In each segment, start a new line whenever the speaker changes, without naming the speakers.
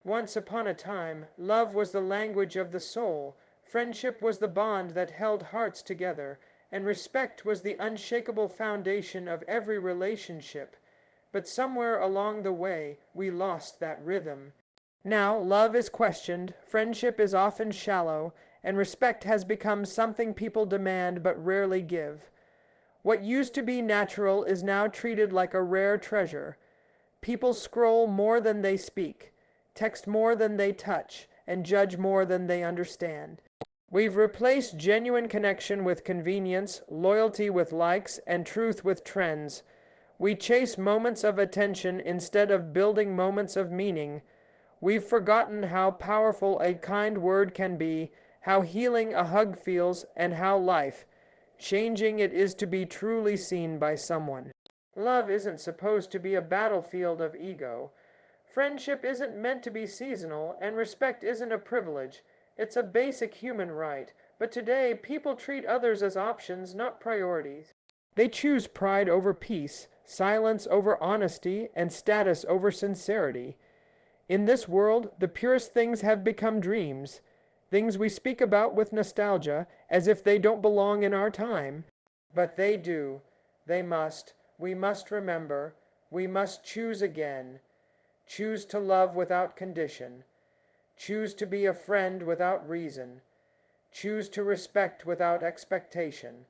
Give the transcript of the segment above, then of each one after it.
Once upon a time, love was the language of the soul, friendship was the bond that held hearts together, and respect was the unshakable foundation of every relationship. But somewhere along the way, we lost that rhythm. Now, love is questioned, friendship is often shallow, and respect has become something people demand but rarely give. What used to be natural is now treated like a rare treasure. People scroll more than they speak, text more than they touch, and judge more than they understand. We've replaced genuine connection with convenience, loyalty with likes, and truth with trends. We chase moments of attention instead of building moments of meaning. We've forgotten how powerful a kind word can be, how healing a hug feels, and how life-changing it is to be truly seen by someone. Love isn't supposed to be a battlefield of ego. Friendship isn't meant to be seasonal, and respect isn't a privilege. It's a basic human right. But today, people treat others as options, not priorities. They choose pride over peace, silence over honesty, and status over sincerity. In this world, the purest things have become dreams, things we speak about with nostalgia, as if they don't belong in our time. But they do. They must. We must remember. We must choose again. Choose to love without condition. Choose to be a friend without reason. Choose to respect without expectation.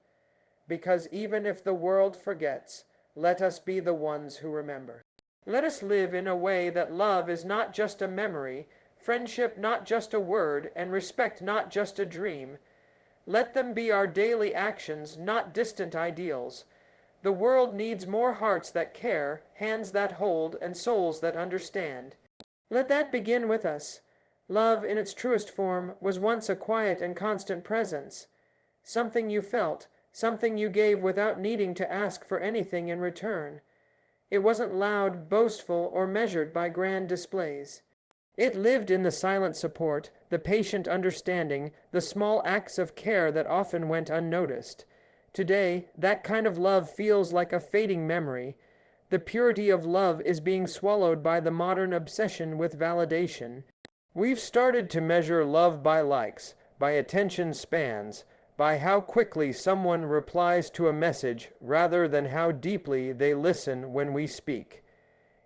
Because even if the world forgets, let us be the ones who remember. Let us live in a way that love is not just a memory, friendship not just a word, and respect not just a dream. Let them be our daily actions, not distant ideals. The world needs more hearts that care, hands that hold, and souls that understand. Let that begin with us. Love, in its truest form, was once a quiet and constant presence. Something you felt, something you gave without needing to ask for anything in return. It wasn't loud, boastful, or measured by grand displays. It lived in the silent support, the patient understanding, the small acts of care that often went unnoticed. Today, that kind of love feels like a fading memory. The purity of love is being swallowed by the modern obsession with validation. We've started to measure love by likes, by attention spans, by how quickly someone replies to a message rather than how deeply they listen when we speak.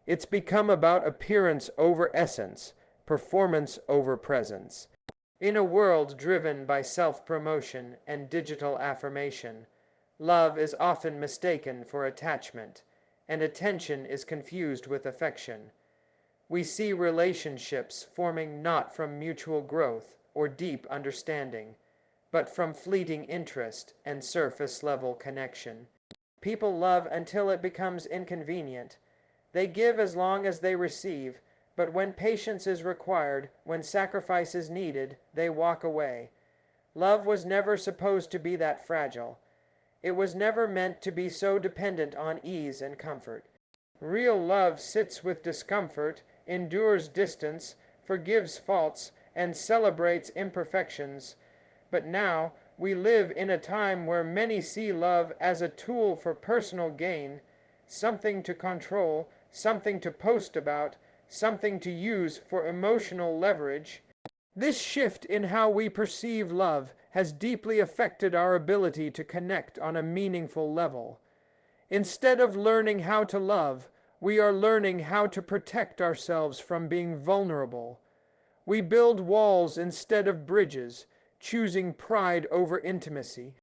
It's become about appearance over essence, performance over presence. In a world driven by self-promotion and digital affirmation, love is often mistaken for attachment, and attention is confused with affection. We see relationships forming not from mutual growth or deep understanding, but from fleeting interest and surface-level connection. People love until it becomes inconvenient. They give as long as they receive, but when patience is required, when sacrifice is needed, they walk away. Love was never supposed to be that fragile. It was never meant to be so dependent on ease and comfort. Real love sits with discomfort, endures distance, forgives faults, and celebrates imperfections. But now, we live in a time where many see love as a tool for personal gain, something to control, something to post about, something to use for emotional leverage. This shift in how we perceive love has deeply affected our ability to connect on a meaningful level. Instead of learning how to love, we are learning how to protect ourselves from being vulnerable. We build walls instead of bridges, choosing pride over intimacy.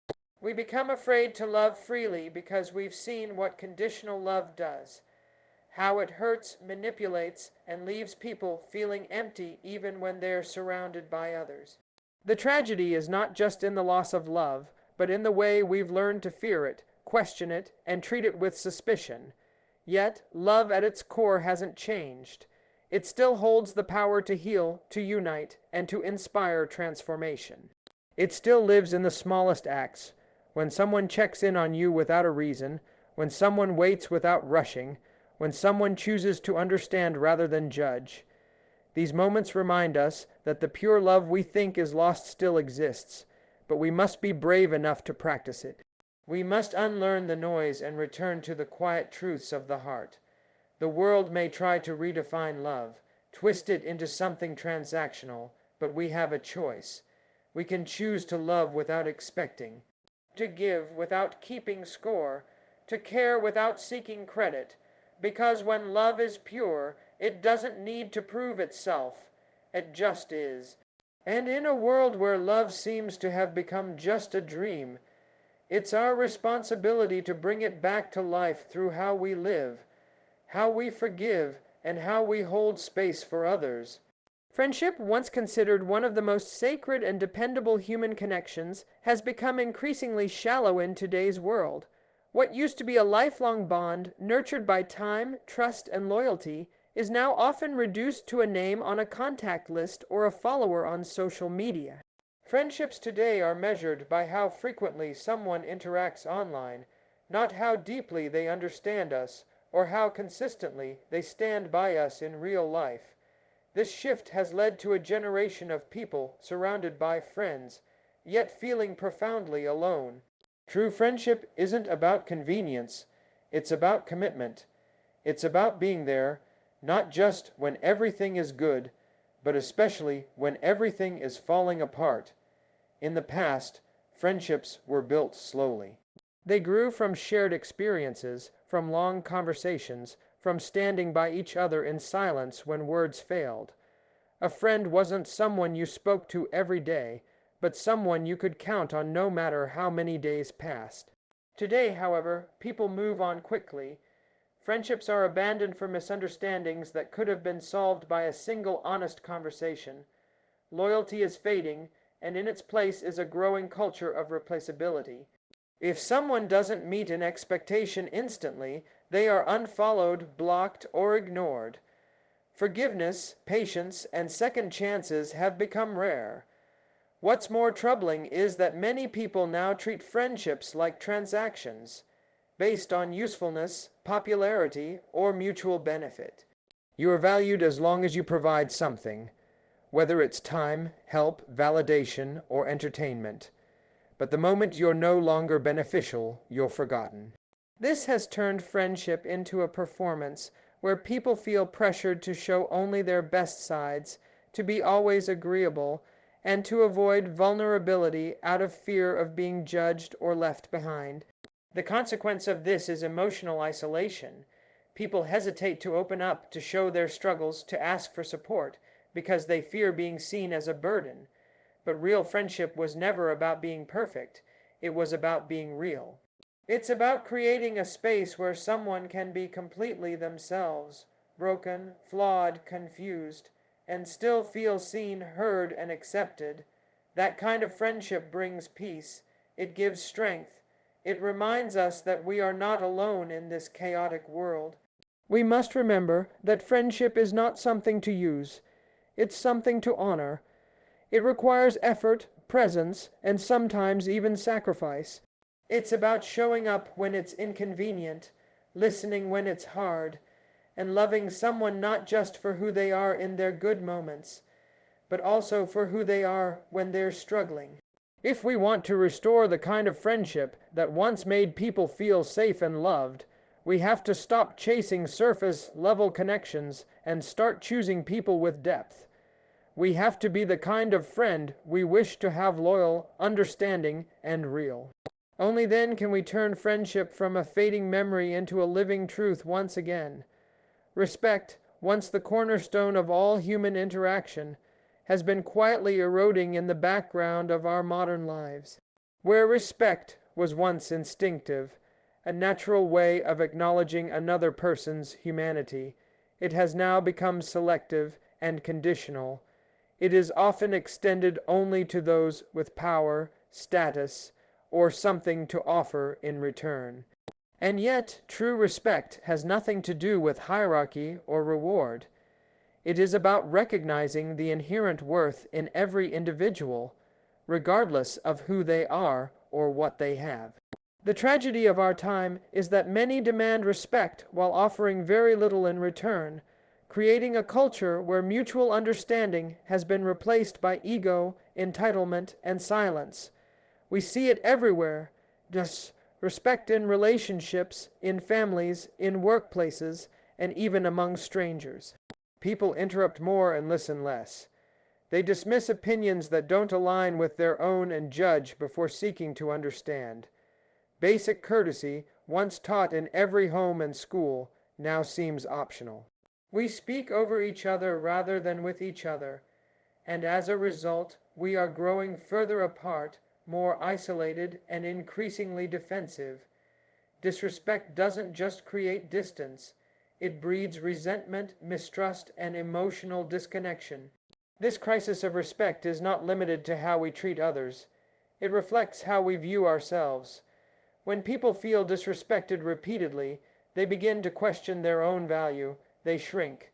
We become afraid to love freely because we've seen what conditional love does, how it hurts, manipulates, and leaves people feeling empty even when they're surrounded by others. The tragedy is not just in the loss of love, but in the way we've learned to fear it, question it, and treat it with suspicion. Yet, love at its core hasn't changed. It still holds the power to heal, to unite, and to inspire transformation. It still lives in the smallest acts, when someone checks in on you without a reason, when someone waits without rushing, when someone chooses to understand rather than judge. These moments remind us that the pure love we think is lost still exists, but we must be brave enough to practice it. We must unlearn the noise and return to the quiet truths of the heart. The world may try to redefine love, twist it into something transactional, but we have a choice. We can choose to love without expecting, to give without keeping score, to care without seeking credit, because when love is pure, it doesn't need to prove itself. It just is. And in a world where love seems to have become just a dream, it's our responsibility to bring it back to life through how we live, how we forgive, and how we hold space for others. Friendship, once considered one of the most sacred and dependable human connections, has become increasingly shallow in today's world. What used to be a lifelong bond, nurtured by time, trust, and loyalty, is now often reduced to a name on a contact list or a follower on social media. Friendships today are measured by how frequently someone interacts online, not how deeply they understand us or how consistently they stand by us in real life. This shift has led to a generation of people surrounded by friends, yet feeling profoundly alone. True friendship isn't about convenience, it's about commitment. It's about being there, not just when everything is good, but especially when everything is falling apart. In the past, friendships were built slowly. They grew from shared experiences, from long conversations, from standing by each other in silence when words failed. A friend wasn't someone you spoke to every day, but someone you could count on no matter how many days passed. Today, however, people move on quickly. Friendships are abandoned for misunderstandings that could have been solved by a single honest conversation. Loyalty is fading, and in its place is a growing culture of replaceability. If someone doesn't meet an expectation instantly, they are unfollowed, blocked, or ignored. Forgiveness, patience, and second chances have become rare. What's more troubling is that many people now treat friendships like transactions, based on usefulness, popularity, or mutual benefit. You are valued as long as you provide something, whether it's time, help, validation, or entertainment. But the moment you're no longer beneficial, you're forgotten. This has turned friendship into a performance where people feel pressured to show only their best sides, to be always agreeable, and to avoid vulnerability out of fear of being judged or left behind. The consequence of this is emotional isolation. People hesitate to open up, to show their struggles, to ask for support, because they fear being seen as a burden. But real friendship was never about being perfect. It was about being real. It's about creating a space where someone can be completely themselves, broken, flawed, confused, and still feel seen, heard, and accepted. That kind of friendship brings peace. It gives strength. It reminds us that we are not alone in this chaotic world. We must remember that friendship is not something to use. It's something to honor. It requires effort, presence, and sometimes even sacrifice. It's about showing up when it's inconvenient, listening when it's hard, and loving someone not just for who they are in their good moments, but also for who they are when they're struggling. If we want to restore the kind of friendship that once made people feel safe and loved, we have to stop chasing surface-level connections and start choosing people with depth. We have to be the kind of friend we wish to have, loyal, understanding, and real. Only then can we turn friendship from a fading memory into a living truth once again. Respect, once the cornerstone of all human interaction, has been quietly eroding in the background of our modern lives. Where respect was once instinctive, a natural way of acknowledging another person's humanity, it has now become selective and conditional. It is often extended only to those with power, status, or something to offer in return. And yet, true respect has nothing to do with hierarchy or reward. It is about recognizing the inherent worth in every individual, regardless of who they are or what they have. The tragedy of our time is that many demand respect while offering very little in return, creating a culture where mutual understanding has been replaced by ego, entitlement, and silence. We see it everywhere, disrespect in relationships, in families, in workplaces, and even among strangers. People interrupt more and listen less. They dismiss opinions that don't align with their own and judge before seeking to understand. Basic courtesy, once taught in every home and school, now seems optional. We speak over each other rather than with each other, and as a result, we are growing further apart, more isolated, and increasingly defensive. Disrespect doesn't just create distance, it breeds resentment, mistrust, and emotional disconnection. This crisis of respect is not limited to how we treat others. It reflects how we view ourselves. When people feel disrespected repeatedly, they begin to question their own value, they shrink,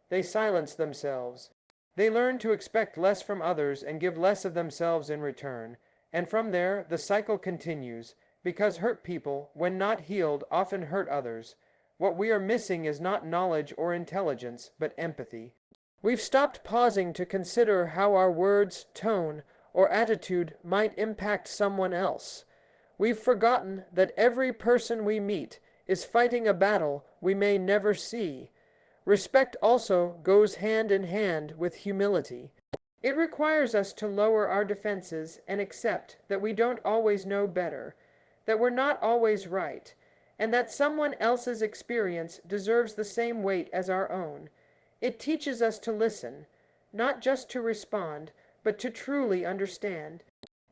they silence themselves. They learn to expect less from others and give less of themselves in return, and from there the cycle continues, because hurt people, when not healed, often hurt others. What we are missing is not knowledge or intelligence, but empathy. We've stopped pausing to consider how our words, tone, or attitude might impact someone else. We've forgotten that every person we meet is fighting a battle we may never see. Respect also goes hand in hand with humility. It requires us to lower our defenses and accept that we don't always know better, that we're not always right, and that someone else's experience deserves the same weight as our own. It teaches us to listen, not just to respond, but to truly understand.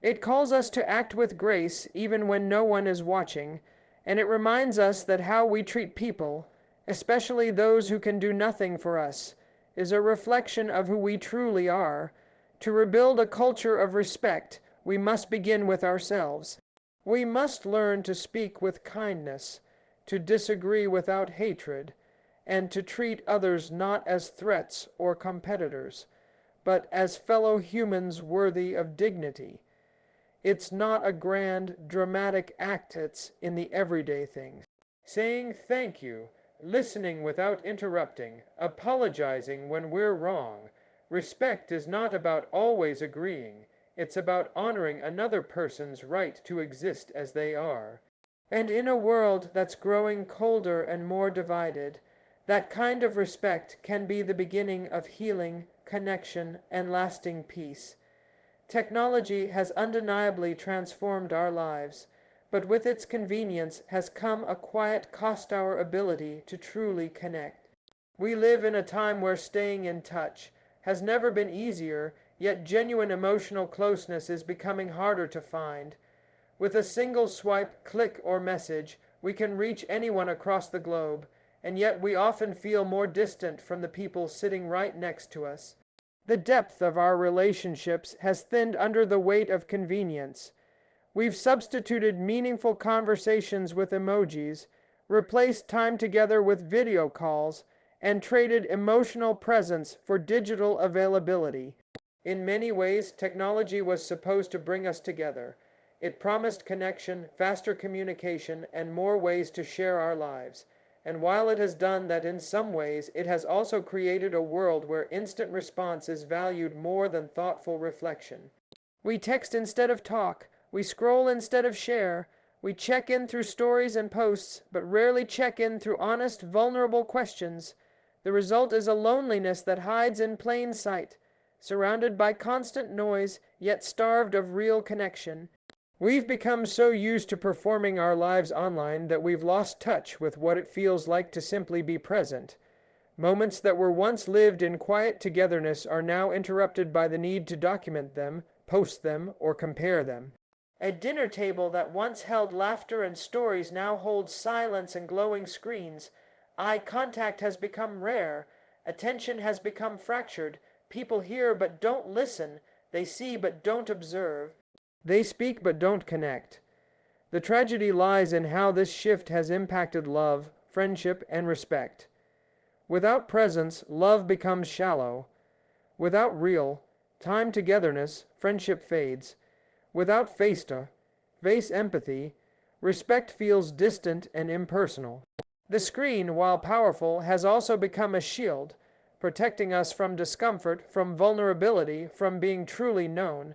It calls us to act with grace even when no one is watching, and it reminds us that how we treat people, especially those who can do nothing for us, is a reflection of who we truly are. To rebuild a culture of respect, we must begin with ourselves. We must learn to speak with kindness, to disagree without hatred, and to treat others not as threats or competitors, but as fellow humans worthy of dignity. It's not a grand, dramatic act, it's in the everyday things. Saying thank you, listening without interrupting, apologizing when we're wrong. Respect is not about always agreeing. It's about honoring another person's right to exist as they are. And in a world that's growing colder and more divided, that kind of respect can be the beginning of healing, connection, and lasting peace. Technology has undeniably transformed our lives, but with its convenience has come a quiet cost our ability to truly connect. We live in a time where staying in touch has never been easier, yet genuine emotional closeness is becoming harder to find. With a single swipe, click, or message, we can reach anyone across the globe, and yet we often feel more distant from the people sitting right next to us. The depth of our relationships has thinned under the weight of convenience. We've substituted meaningful conversations with emojis, replaced time together with video calls, and traded emotional presence for digital availability. In many ways, technology was supposed to bring us together. It promised connection, faster communication, and more ways to share our lives. And while it has done that in some ways, it has also created a world where instant response is valued more than thoughtful reflection. We text instead of talk, we scroll instead of share, we check in through stories and posts, but rarely check in through honest, vulnerable questions. The result is a loneliness that hides in plain sight, surrounded by constant noise, yet starved of real connection. We've become so used to performing our lives online that we've lost touch with what it feels like to simply be present. Moments that were once lived in quiet togetherness are now interrupted by the need to document them, post them, or compare them. A dinner table that once held laughter and stories now holds silence and glowing screens. Eye contact has become rare. Attention has become fractured. People hear but don't listen. They see but don't observe. They speak but don't connect. The tragedy lies in how this shift has impacted love, friendship, and respect. Without presence, love becomes shallow. Without real, time togetherness, friendship fades. Without face empathy, respect feels distant and impersonal. The screen, while powerful, has also become a shield, protecting us from discomfort, from vulnerability, from being truly known.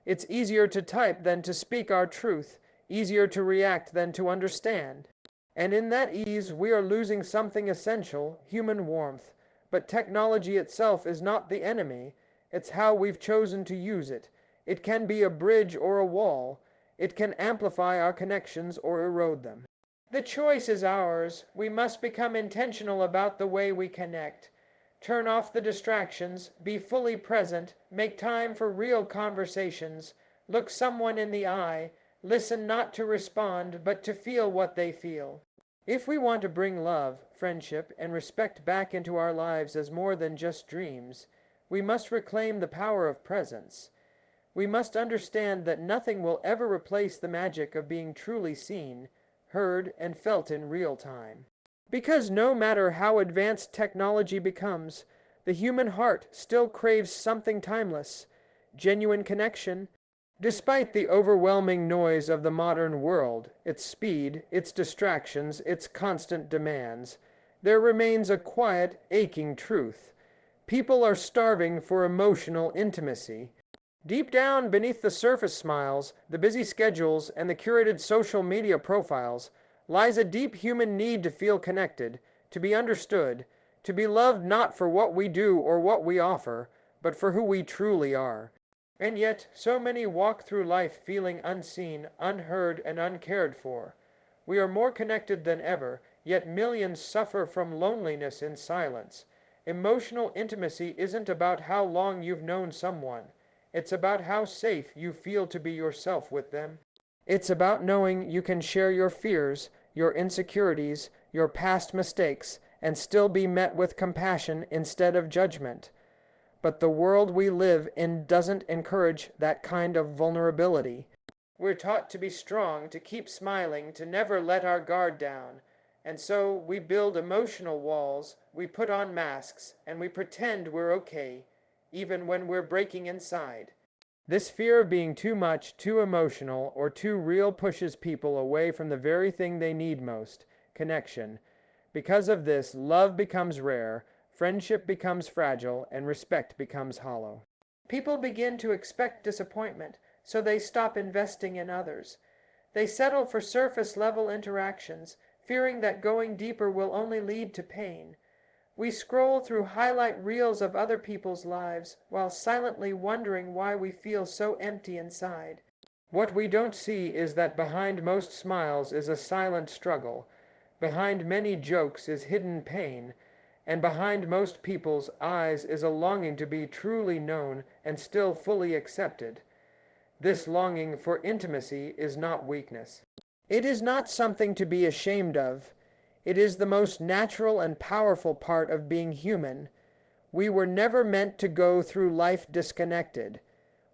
It's easier to type than to speak our truth, easier to react than to understand. And in that ease, we are losing something essential, human warmth. But technology itself is not the enemy. It's how we've chosen to use it. It can be a bridge or a wall. It can amplify our connections or erode them. The choice is ours. We must become intentional about the way we connect. Turn off the distractions, be fully present, make time for real conversations, look someone in the eye, listen not to respond, but to feel what they feel. If we want to bring love, friendship, and respect back into our lives as more than just dreams, we must reclaim the power of presence. We must understand that nothing will ever replace the magic of being truly seen, heard, and felt in real time. Because no matter how advanced technology becomes, the human heart still craves something timeless, genuine connection. Despite the overwhelming noise of the modern world, its speed, its distractions, its constant demands, there remains a quiet, aching truth. People are starving for emotional intimacy. Deep down beneath the surface smiles, the busy schedules, and the curated social media profiles, lies a deep human need to feel connected, to be understood, to be loved not for what we do or what we offer, but for who we truly are. And yet, so many walk through life feeling unseen, unheard, and uncared for. We are more connected than ever, yet millions suffer from loneliness in silence. Emotional intimacy isn't about how long you've known someone. It's about how safe you feel to be yourself with them. It's about knowing you can share your fears, your insecurities, your past mistakes, and still be met with compassion instead of judgment. But the world we live in doesn't encourage that kind of vulnerability. We're taught to be strong, to keep smiling, to never let our guard down. And so we build emotional walls, we put on masks, and we pretend we're okay, even when we're breaking inside. This fear of being too much, too emotional, or too real pushes people away from the very thing they need most, connection. Because of this, love becomes rare, friendship becomes fragile, and respect becomes hollow. People begin to expect disappointment, so they stop investing in others. They settle for surface-level interactions, fearing that going deeper will only lead to pain. We scroll through highlight reels of other people's lives, while silently wondering why we feel so empty inside. What we don't see is that behind most smiles is a silent struggle, behind many jokes is hidden pain, and behind most people's eyes is a longing to be truly known and still fully accepted. This longing for intimacy is not weakness. It is not something to be ashamed of. It is the most natural and powerful part of being human. We were never meant to go through life disconnected.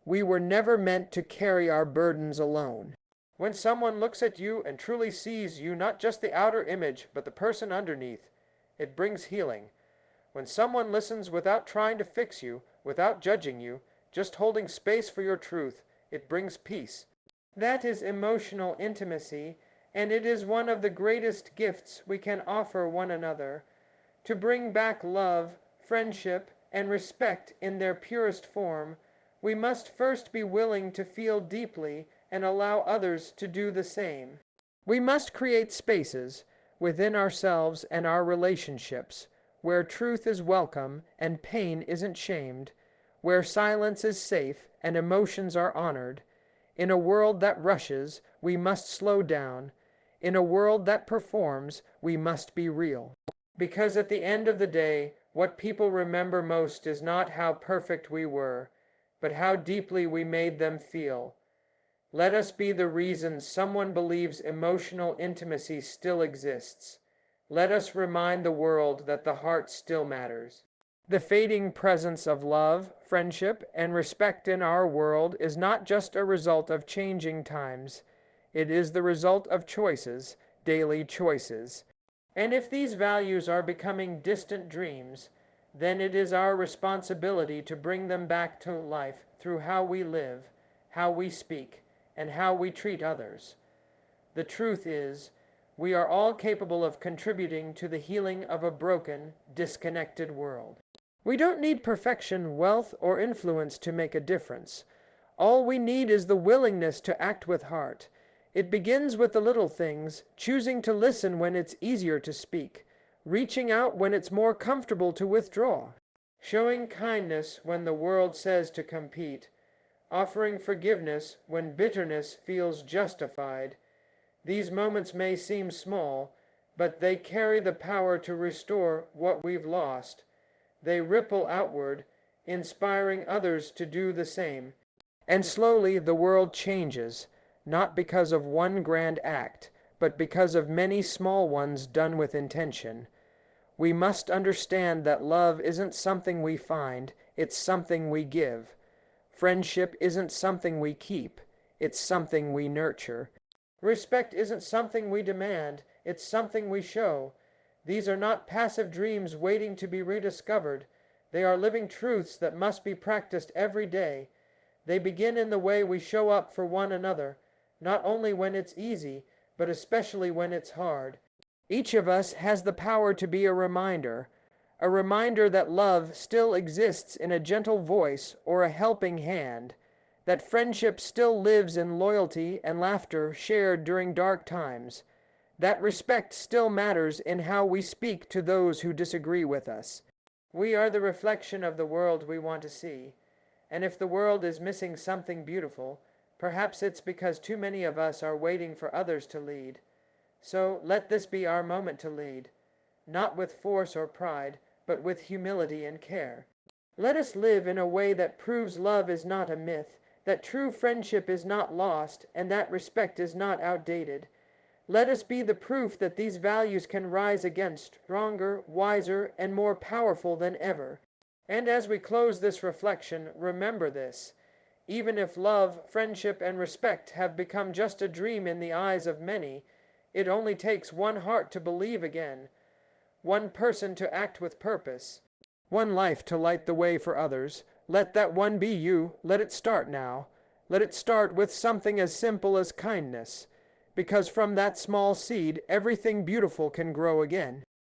We were never meant to carry our burdens alone. When someone looks at you and truly sees you, not just the outer image, but the person underneath, it brings healing. When someone listens without trying to fix you, without judging you, just holding space for your truth, it brings peace. That is emotional intimacy, and it is one of the greatest gifts we can offer one another. To bring back love, friendship, and respect in their purest form, we must first be willing to feel deeply and allow others to do the same. We must create spaces within ourselves and our relationships where truth is welcome and pain isn't shamed, where silence is safe and emotions are honored. In a world that rushes, we must slow down. In a world that performs, we must be real. Because at the end of the day, what people remember most is not how perfect we were, but how deeply we made them feel. Let us be the reason someone believes emotional intimacy still exists. Let us remind the world that the heart still matters. The fading presence of love, friendship, and respect in our world is not just a result of changing times. It is the result of choices, daily choices. And if these values are becoming distant dreams, then it is our responsibility to bring them back to life through how we live, how we speak, and how we treat others. The truth is, we are all capable of contributing to the healing of a broken, disconnected world. We don't need perfection, wealth, or influence to make a difference. All we need is the willingness to act with heart. It begins with the little things, choosing to listen when it's easier to speak, reaching out when it's more comfortable to withdraw, showing kindness when the world says to compete, offering forgiveness when bitterness feels justified. These moments may seem small, but they carry the power to restore what we've lost. They ripple outward, inspiring others to do the same. And slowly the world changes, not because of one grand act, but because of many small ones done with intention. We must understand that love isn't something we find, it's something we give. Friendship isn't something we keep, it's something we nurture. Respect isn't something we demand, it's something we show. These are not passive dreams waiting to be rediscovered. They are living truths that must be practiced every day. They begin in the way we show up for one another, not only when it's easy, but especially when it's hard. Each of us has the power to be a reminder that love still exists in a gentle voice or a helping hand, that friendship still lives in loyalty and laughter shared during dark times, that respect still matters in how we speak to those who disagree with us. We are the reflection of the world we want to see, and if the world is missing something beautiful, perhaps it's because too many of us are waiting for others to lead. So let this be our moment to lead, not with force or pride, but with humility and care. Let us live in a way that proves love is not a myth, that true friendship is not lost, and that respect is not outdated. Let us be the proof that these values can rise again stronger, wiser, and more powerful than ever. And as we close this reflection, remember this. Even if love, friendship, and respect have become just a dream in the eyes of many, it only takes one heart to believe again, one person to act with purpose, one life to light the way for others. Let that one be you. Let it start now. Let it start with something as simple as kindness, because from that small seed, everything beautiful can grow again.